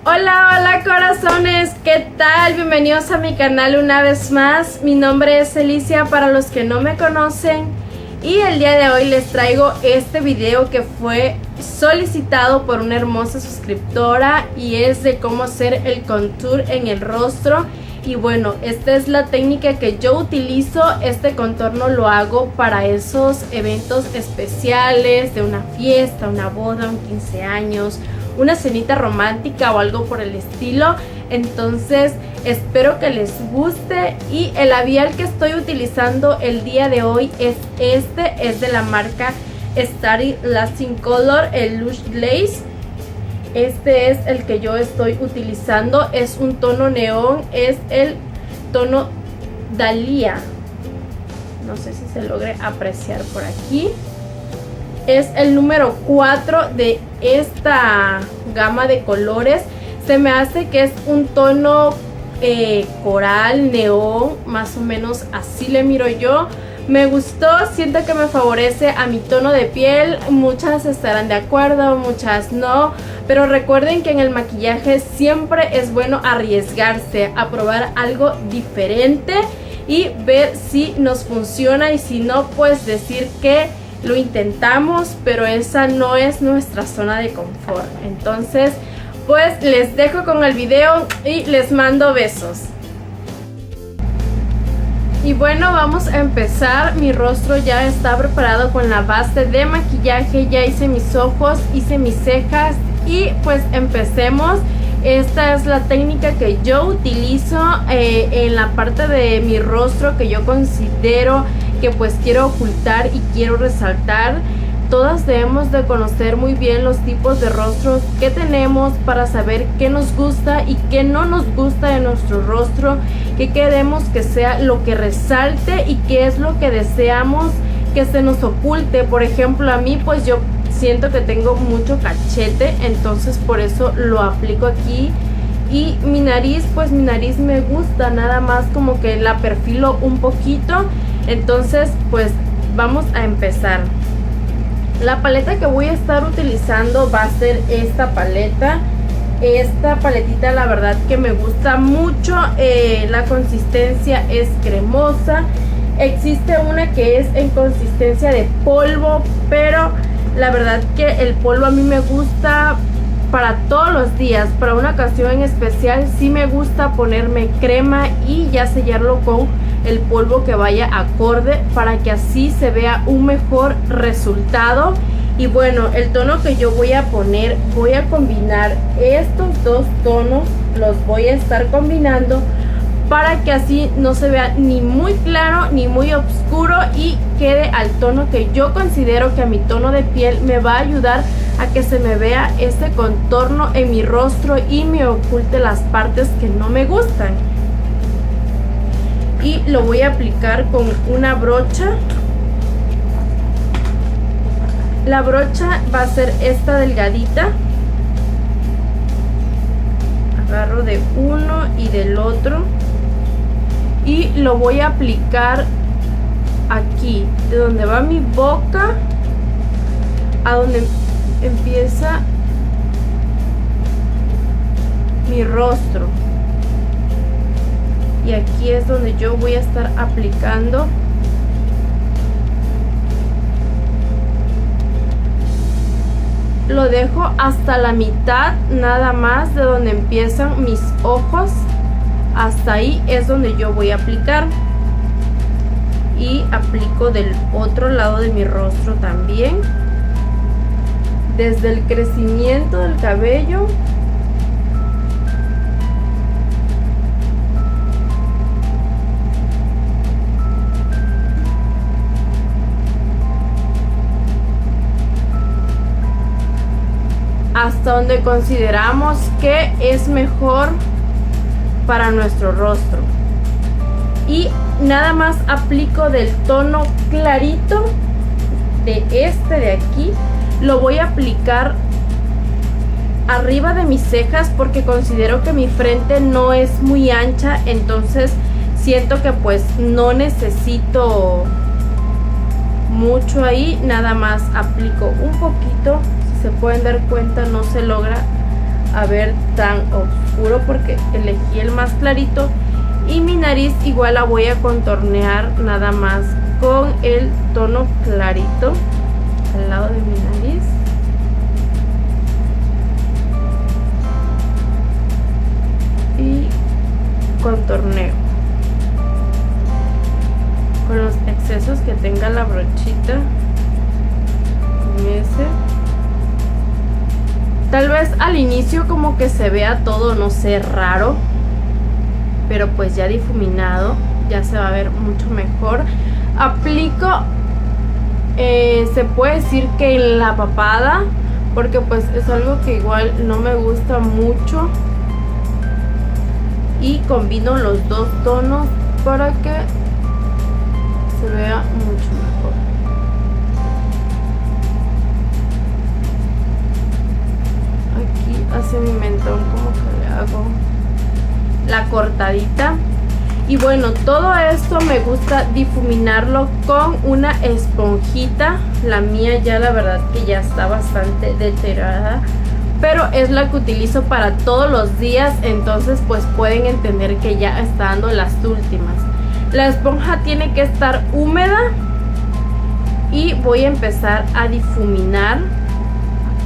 Hola, hola corazones, ¿qué tal? Bienvenidos a mi canal una vez más. Mi nombre es Alicia para los que no me conocen. Y el día de hoy les traigo este video que fue solicitado por una hermosa suscriptora. Y es de cómo hacer el contour en el rostro. Y bueno, esta es la técnica que yo utilizo. Este contorno lo hago para esos eventos especiales de una fiesta, una boda, un 15 años, una cenita romántica o algo por el estilo. Entonces espero que les guste. Y el labial que estoy utilizando el día de hoy es es de la marca Starry Lasting Color, el Lush Glaze. Este es el que yo estoy utilizando, es un tono neón, es el tono Dahlia. No sé si se logre apreciar por aquí. Es el número 4 de esta gama de colores. Se me hace que es un tono coral, neón, más o menos así le miro yo. Me gustó, siento que me favorece a mi tono de piel. Muchas estarán de acuerdo, muchas no. Pero recuerden que en el maquillaje siempre es bueno arriesgarse a probar algo diferente y ver si nos funciona, y si no, pues decir que lo intentamos, pero esa no es nuestra zona de confort. Entonces, pues les dejo con el video y les mando besos. Y bueno, vamos a empezar. Mi rostro ya está preparado con la base de maquillaje. Ya hice mis ojos, hice mis cejas y pues empecemos. Esta es la técnica que yo utilizo en la parte de mi rostro que yo considero que pues quiero ocultar y quiero resaltar. Todas debemos de conocer muy bien los tipos de rostros que tenemos para saber qué nos gusta y qué no nos gusta de nuestro rostro, qué queremos que sea lo que resalte y qué es lo que deseamos que se nos oculte. Por ejemplo, a mí pues yo siento que tengo mucho cachete, entonces por eso lo aplico aquí. Y mi nariz, pues mi nariz me gusta, nada más como que la perfilo un poquito. Entonces pues vamos a empezar. La paleta que voy a estar utilizando va a ser esta paleta. Esta paletita la verdad que me gusta mucho. La consistencia es cremosa. Existe una que es en consistencia de polvo, pero la verdad que el polvo a mí me gusta para todos los días. Para una ocasión en especial sí me gusta ponerme crema y ya sellarlo con el polvo que vaya acorde, para que así se vea un mejor resultado. Y bueno, el tono que yo voy a poner, voy a combinar estos dos tonos, los voy a estar combinando para que así no se vea ni muy claro ni muy oscuro y quede al tono que yo considero que a mi tono de piel me va a ayudar a que se me vea este contorno en mi rostro y me oculte las partes que no me gustan. Y lo voy a aplicar con una brocha. La brocha va a ser esta delgadita. Agarro de uno y del otro y lo voy a aplicar aquí, de donde va mi boca a donde empieza mi rostro. Y aquí es donde yo voy a estar aplicando. Lo dejo hasta la mitad nada más de donde empiezan mis ojos. Hasta ahí es donde yo voy a aplicar. Y aplico del otro lado de mi rostro también. Desde el crecimiento del cabello hasta donde consideramos que es mejor para nuestro rostro. Y nada más aplico del tono clarito de este de aquí. Lo voy a aplicar arriba de mis cejas porque considero que mi frente no es muy ancha, entonces siento que pues no necesito mucho ahí. Nada más aplico un poquito. Si se pueden dar cuenta, no se logra a ver tan oscuro porque elegí el más clarito. Y mi nariz igual la voy a contornear nada más con el tono clarito al lado de mi nariz. Y contorneo con los excesos que tenga la brochita. Con ese. Tal vez al inicio como que se vea todo, no sé, raro. Pero pues ya difuminado ya se va a ver mucho mejor. Aplico, se puede decir que en la papada, porque pues es algo que igual no me gusta mucho. Y combino los dos tonos para que se vea mucho mejor. Aquí hacia mi mentón como que le hago la cortadita. Y bueno, todo esto me gusta difuminarlo con una esponjita. La mía ya la verdad que ya está bastante deteriorada, pero es la que utilizo para todos los días, entonces pues pueden entender que ya está dando las últimas. La esponja tiene que estar húmeda y voy a empezar a difuminar.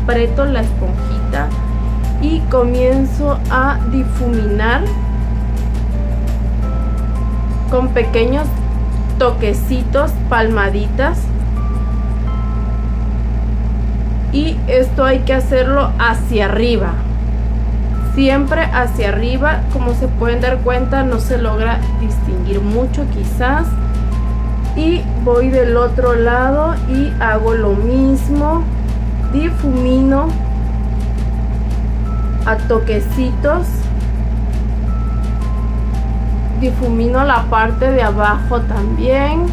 Aprieto la esponjita y comienzo a difuminar con pequeños toquecitos, palmaditas. Y esto hay que hacerlo hacia arriba, siempre hacia arriba. Como se pueden dar cuenta, no se logra distinguir mucho quizás. Y voy del otro lado y hago lo mismo, difumino a toquecitos, difumino la parte de abajo también.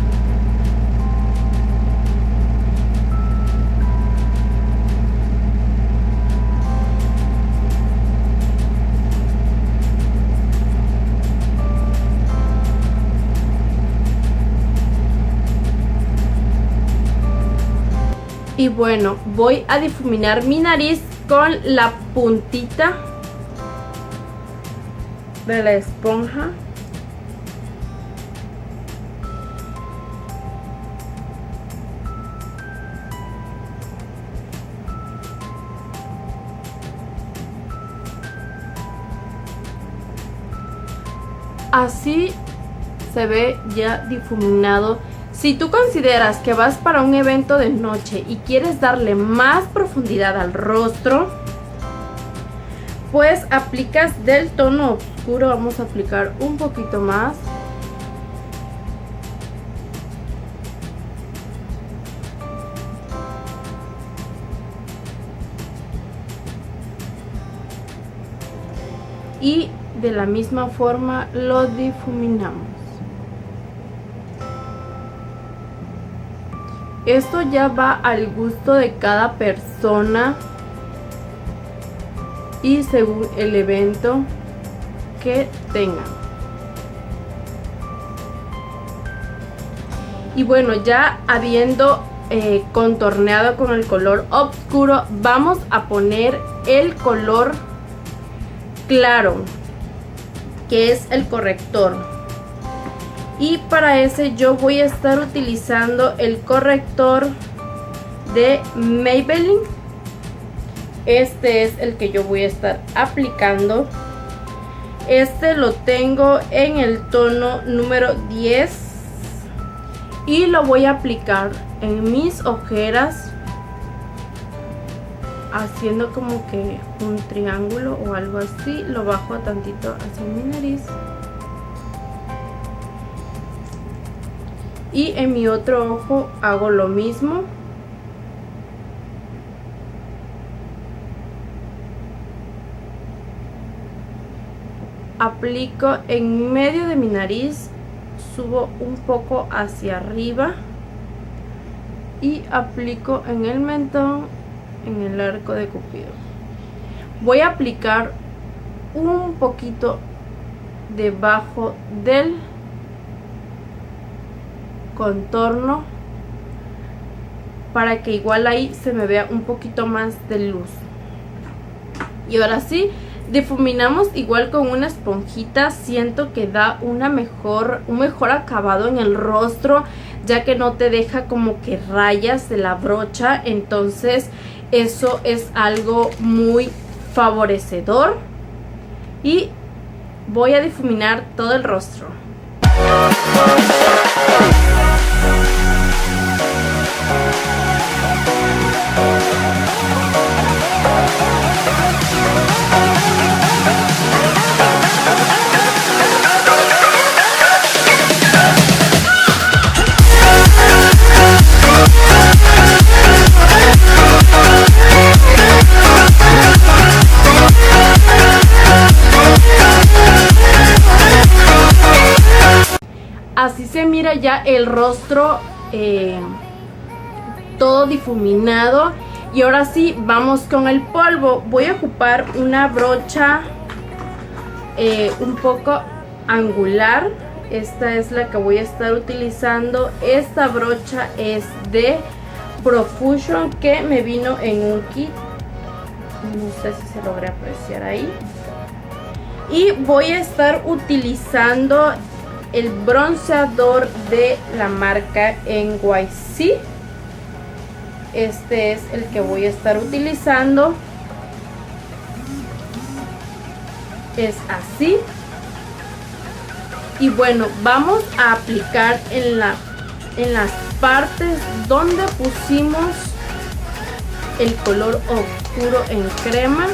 Y bueno, voy a difuminar mi nariz con la puntita de la esponja. Así se ve ya difuminado. Si tú consideras que vas para un evento de noche y quieres darle más profundidad al rostro, pues aplicas del tono oscuro. Vamos a aplicar un poquito más. Y de la misma forma lo difuminamos. Esto ya va al gusto de cada persona y según el evento que tengan. Y bueno, ya habiendo contorneado con el color oscuro, vamos a poner el color claro, que es el corrector. Y para ese yo voy a estar utilizando el corrector de Maybelline. Este es el que yo voy a estar aplicando. Este lo tengo en el tono número 10 y lo voy a aplicar en mis ojeras, haciendo como que un triángulo o algo así. Lo bajo tantito hacia mi nariz. Y en mi otro ojo hago lo mismo. Aplico en medio de mi nariz, subo un poco hacia arriba y aplico en el mentón, en el arco de Cupido. Voy a aplicar un poquito debajo del contorno para que igual ahí se me vea un poquito más de luz. Y ahora sí, difuminamos igual con una esponjita. Siento que da un mejor acabado en el rostro, ya que no te deja como que rayas de la brocha. Entonces eso es algo muy favorecedor. Y voy a difuminar todo el rostro. Así se mira ya el rostro todo difuminado. Y ahora sí, vamos con el polvo. Voy a ocupar una brocha un poco angular. Esta es la que voy a estar utilizando. Esta brocha es de Profusion, que me vino en un kit. No sé si se logra apreciar ahí. Y voy a estar utilizando el bronceador de la marca NYC. Este es el que voy a estar utilizando. Es así. Y bueno, vamos a aplicar en las partes donde pusimos el color oscuro en crema.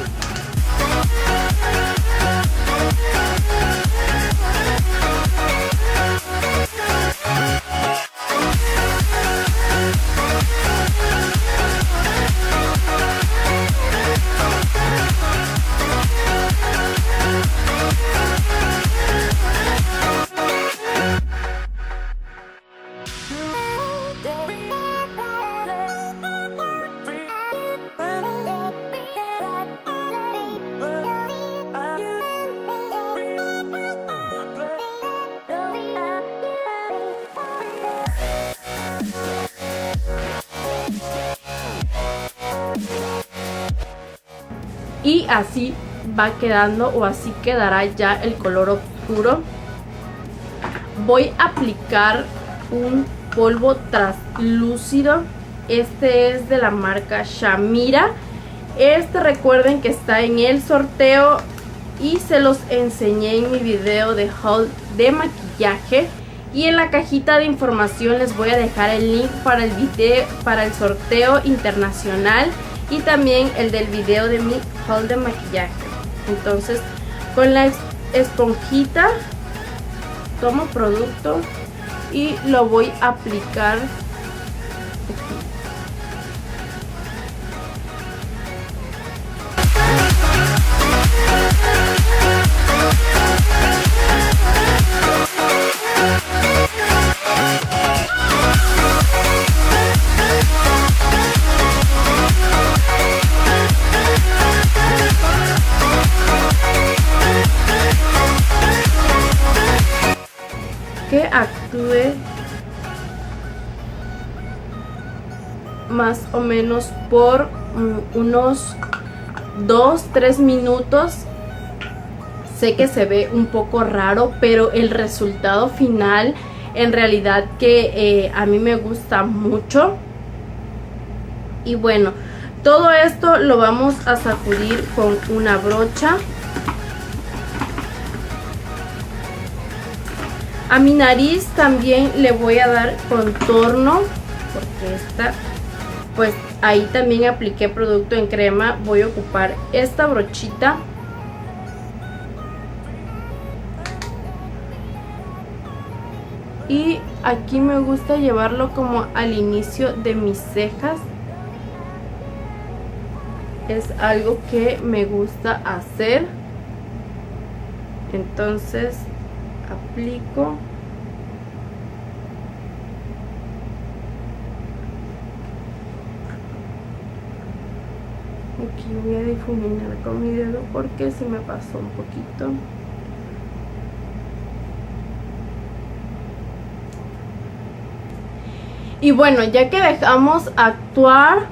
Y así va quedando, o así quedará ya el color oscuro. Voy a aplicar un polvo translúcido. Este es de la marca Shamira. Este recuerden que está en el sorteo y se los enseñé en mi video de haul de maquillaje. Y en la cajita de información les voy a dejar el link para el video, para el sorteo internacional, y también el del video de mi haul de maquillaje. Entonces, con la esponjita tomo producto y lo voy a aplicar aquí. Que actúe más o menos por unos 2-3 minutos. Sé que se ve un poco raro, pero el resultado final en realidad que a mí me gusta mucho. Y bueno, todo esto lo vamos a sacudir con una brocha. A mi nariz también le voy a dar contorno, porque esta, pues ahí también apliqué producto en crema. Voy a ocupar esta brochita. Y aquí me gusta llevarlo como al inicio de mis cejas. Es algo que me gusta hacer. Entonces aplico. Aquí voy a difuminar con mi dedo porque se me pasó un poquito. Y bueno, ya que dejamos actuar,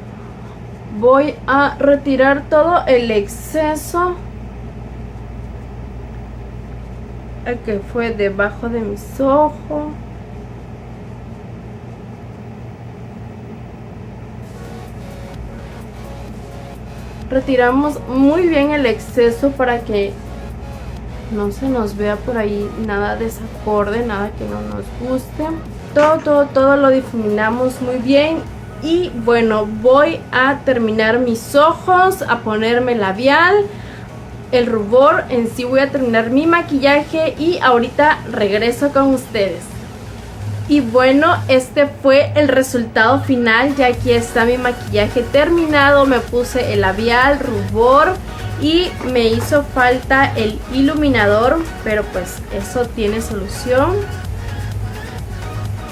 voy a retirar todo el exceso que fue debajo de mis ojos. Retiramos muy bien el exceso para que no se nos vea por ahí nada desacorde, nada que no nos guste. Todo lo difuminamos muy bien. Y bueno, voy a terminar mis ojos, a ponerme labial, el rubor. En sí voy a terminar mi maquillaje y ahorita regreso con ustedes. Y bueno, este fue el resultado final. Ya aquí está mi maquillaje terminado. Me puse el labial, rubor y me hizo falta el iluminador, pero pues eso tiene solución.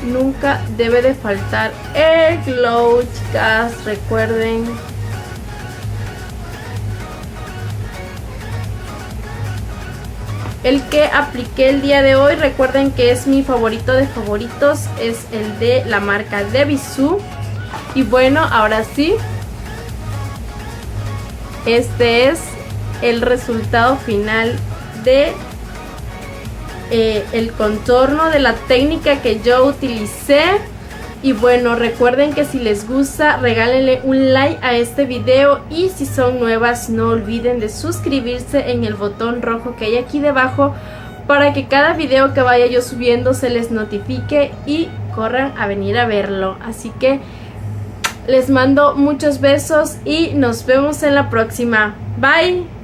Nunca debe de faltar el glow, chicas, recuerden. El que apliqué el día de hoy, recuerden que es mi favorito de favoritos, es el de la marca de Bisú. Y bueno, ahora sí, este es el resultado final de el contorno, de la técnica que yo utilicé. Y bueno, recuerden que si les gusta, regálenle un like a este video. Y si son nuevas, no olviden de suscribirse en el botón rojo que hay aquí debajo, para que cada video que vaya yo subiendo se les notifique y corran a venir a verlo. Así que les mando muchos besos y nos vemos en la próxima. Bye.